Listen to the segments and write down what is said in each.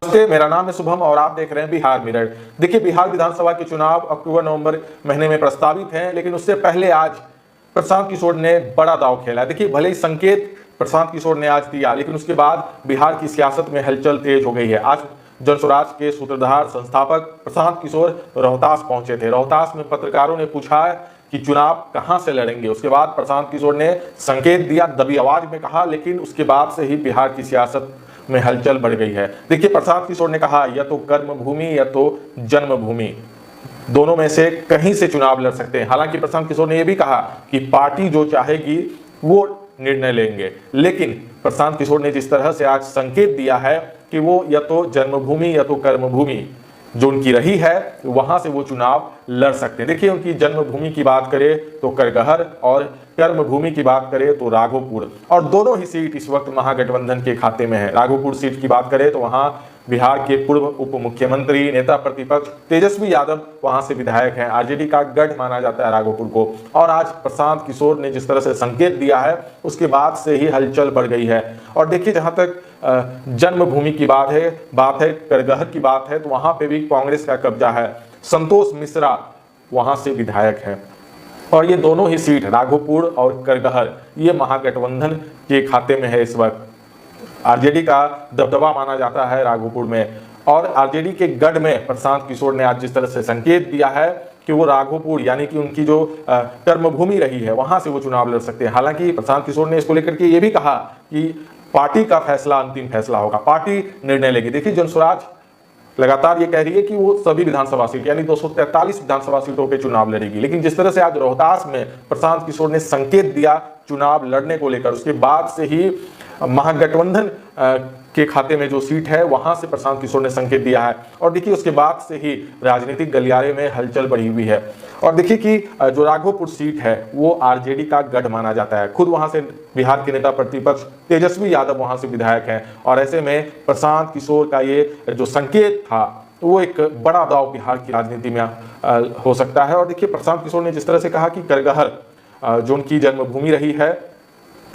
नमस्ते, मेरा नाम है शुभम और आप देख रहे हैं बिहार मिरर। देखिए, बिहार विधानसभा के चुनाव अक्टूबर-नवंबर महीने में प्रस्तावित हैं, लेकिन उससे पहले आज प्रशांत किशोर ने बड़ा दांव खेला। देखिए, भले ही संकेत प्रशांत किशोर ने आज दिया, लेकिन उसके बाद बिहार की सियासत में हलचल तेज हो गई है। आज जनस्वराज के सूत्रधार संस्थापक प्रशांत किशोर रोहतास पहुंचे थे। रोहतास में पत्रकारों ने पूछा कि चुनाव कहां से लड़ेंगे। उसके बाद प्रशांत किशोर ने संकेत दिया, दबी आवाज में कहा, लेकिन उसके बाद से ही बिहार की सियासत में हलचल बढ़ गई है। देखिए, प्रशांत किशोर ने कहा या तो कर्म भूमि या तो जन्मभूमि, दोनों में से कहीं से चुनाव लड़ सकते हैं। हालांकि प्रशांत किशोर ने यह भी कहा कि पार्टी जो चाहेगी वो निर्णय लेंगे, लेकिन प्रशांत किशोर ने जिस तरह से आज संकेत दिया है कि वो या तो जन्मभूमि या तो कर्मभूमि जो उनकी रही है वहां से वो चुनाव लड़ सकते हैं। देखिए, उनकी जन्मभूमि की बात करें तो करगहर और कर्मभूमि की बात करें तो राघोपुर, और दोनों ही सीट इस वक्त महागठबंधन के खाते में है। राघोपुर सीट की बात करें तो वहां बिहार के पूर्व उप मुख्यमंत्री नेता प्रतिपक्ष तेजस्वी यादव वहां से विधायक हैं। आरजेडी का गढ़ माना जाता है राघोपुर को, और आज प्रशांत किशोर ने जिस तरह से संकेत दिया है उसके बाद से ही हलचल बढ़ गई है। और देखिए, जहां तक जन्मभूमि की बात है करगहर की बात है, तो वहां पे भी कांग्रेस का कब्जा है। संतोष मिश्रा वहां से विधायक हैं, और ये दोनों ही सीट राघोपुर और करगहर ये महागठबंधन के खाते में है। इस वक्त आरजेडी का दबदबा माना जाता है राघोपुर में, और आरजेडी के गढ़ में प्रशांत किशोर ने आज जिस तरह से संकेत दिया है कि वो राघोपुर यानी कि उनकी जो कर्मभूमि रही है वहां से वो चुनाव लड़ सकते हैं। हालांकि प्रशांत किशोर ने इसको लेकर के ये भी कहा कि पार्टी का फैसला अंतिम फैसला होगा, पार्टी निर्णय लेगी। देखिए, जनस्वराज लगातार ये कह रही है कि वो सभी विधानसभा सीट यानी 243 विधानसभा सीटों पे चुनाव लड़ेगी, लेकिन जिस तरह से आज रोहतास में प्रशांत किशोर ने संकेत दिया चुनाव लड़ने को लेकर, उसके बाद से ही महागठबंधन के खाते में जो सीट है वहां से प्रशांत किशोर ने संकेत दिया है। और देखिए, उसके बाद से ही राजनीतिक गलियारे में हलचल बढ़ी हुई है। और देखिए कि जो राघोपुर सीट है वो आरजेडी का गढ़ माना जाता है। खुद वहां से बिहार के नेता प्रतिपक्ष तेजस्वी यादव वहां से विधायक हैं, और ऐसे में प्रशांत किशोर का ये जो संकेत था वो एक बड़ा दांव बिहार की राजनीति में हो सकता है। और देखिए, प्रशांत किशोर ने जिस तरह से कहा कि करगहर जो उनकी जन्मभूमि रही है,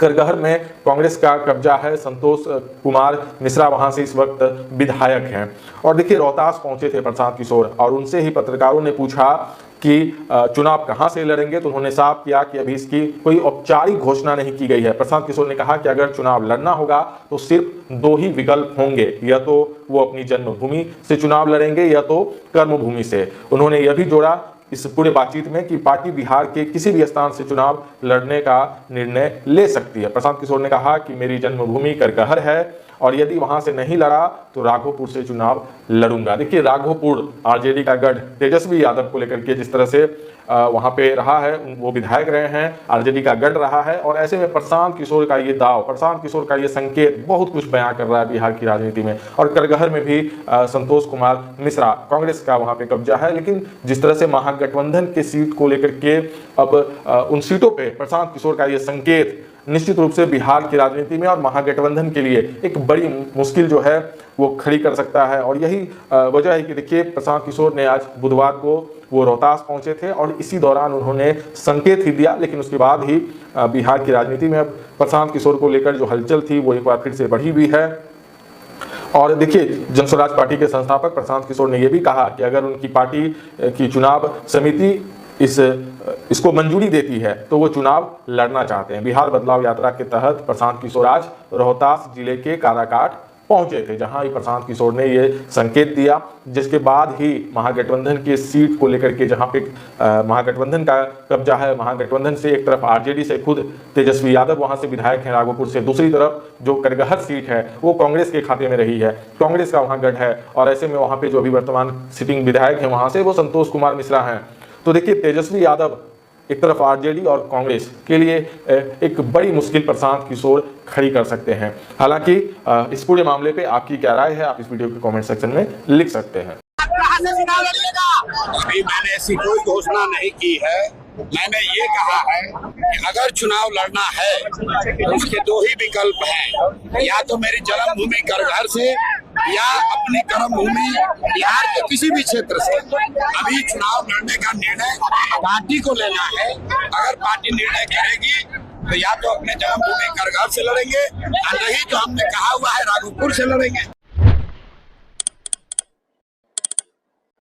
करगहर में कांग्रेस का कब्जा है। संतोष कुमार मिश्रा वहां से इस वक्त विधायक हैं। और देखिए, रोहतास पहुंचे थे प्रशांत किशोर, और उनसे ही पत्रकारों ने पूछा कि चुनाव कहां से लड़ेंगे, तो उन्होंने साफ किया कि अभी इसकी कोई औपचारिक घोषणा नहीं की गई है। प्रशांत किशोर ने कहा कि अगर चुनाव लड़ना होगा तो सिर्फ दो ही विकल्प होंगे, या तो वो अपनी जन्मभूमि से चुनाव लड़ेंगे या तो कर्मभूमि से। उन्होंने यह भी जोड़ा इस पूरे बातचीत में कि पार्टी बिहार के किसी भी स्थान से चुनाव लड़ने का निर्णय ले सकती है। प्रशांत किशोर ने कहा कि मेरी जन्मभूमि करगहर है, और यदि वहां से नहीं लड़ा तो राघोपुर से चुनाव लड़ूंगा। देखिए, राघोपुर आरजेडी का गढ़ तेजस्वी यादव को लेकर के जिस तरह से वहां पे रहा है, वो विधायक रहे हैं, आरजेडी का गढ़ रहा है, और ऐसे में प्रशांत किशोर का ये दाव, प्रशांत किशोर का ये संकेत बहुत कुछ बयां कर रहा है बिहार की राजनीति में। और करगहर में भी संतोष कुमार मिश्रा कांग्रेस का वहां पे कब्जा है, लेकिन जिस तरह से महागठबंधन के सीट को लेकर के अब उन सीटों पे प्रशांत किशोर का ये संकेत निश्चित रूप से बिहार की राजनीति में और महागठबंधन के लिए एक बड़ी मुश्किल जो है वो खड़ी कर सकता है। और यही वजह है कि देखिए, प्रशांत किशोर ने आज बुधवार को वो रोहतास पहुंचे थे, और इसी दौरान उन्होंने संकेत ही दिया, लेकिन उसके बाद ही बिहार की राजनीति में प्रशांत किशोर को लेकर जो हलचल थी वो एक बार फिर से बढ़ी हुई है। और देखिए, जनस्वराज पार्टी के संस्थापक प्रशांत किशोर ने यह भी कहा कि अगर उनकी पार्टी की चुनाव समिति इसको मंजूरी देती है तो वो चुनाव लड़ना चाहते हैं। बिहार बदलाव यात्रा के तहत प्रशांत किशोर आज रोहतास जिले के काराकाट पहुंचे थे, जहां ही प्रशांत किशोर ने ये संकेत दिया, जिसके बाद ही महागठबंधन की सीट को लेकर के, जहां पे महागठबंधन का कब्जा है, महागठबंधन से एक तरफ आरजेडी से खुद तेजस्वी यादव वहां से विधायक हैं राघोपुर से, दूसरी तरफ जो करगहर सीट है वो कांग्रेस के खाते में रही है, कांग्रेस का वहां गढ़ है। और ऐसे में वहां पे जो अभी वर्तमान सिटिंग विधायक है वहां से वो संतोष कुमार मिश्रा हैं। तो देखिए, तेजस्वी यादव एक तरफ आरजेडी और कांग्रेस के लिए एक बड़ी मुश्किल प्रशांत किशोर खड़ी कर सकते हैं। हालांकि इस पूरे मामले पे आपकी क्या राय है, आप इस वीडियो के कमेंट सेक्शन में लिख सकते हैं। अभी मैंने ऐसी कोई घोषणा नहीं की है। मैंने ये कहा है कि अगर चुनाव लड़ना है तो उसके दो ही विकल्प हैं, या तो मेरी जन्मभूमि करगहर से या अपनी कर्मभूमि बिहार के किसी भी क्षेत्र से। अभी चुनाव लड़ने का निर्णय पार्टी को लेना है। अगर पार्टी निर्णय करेगी तो या तो अपने जन्मभूमि करगहर से लड़ेंगे, या नहीं तो हमने कहा हुआ है राघोपुर से लड़ेंगे।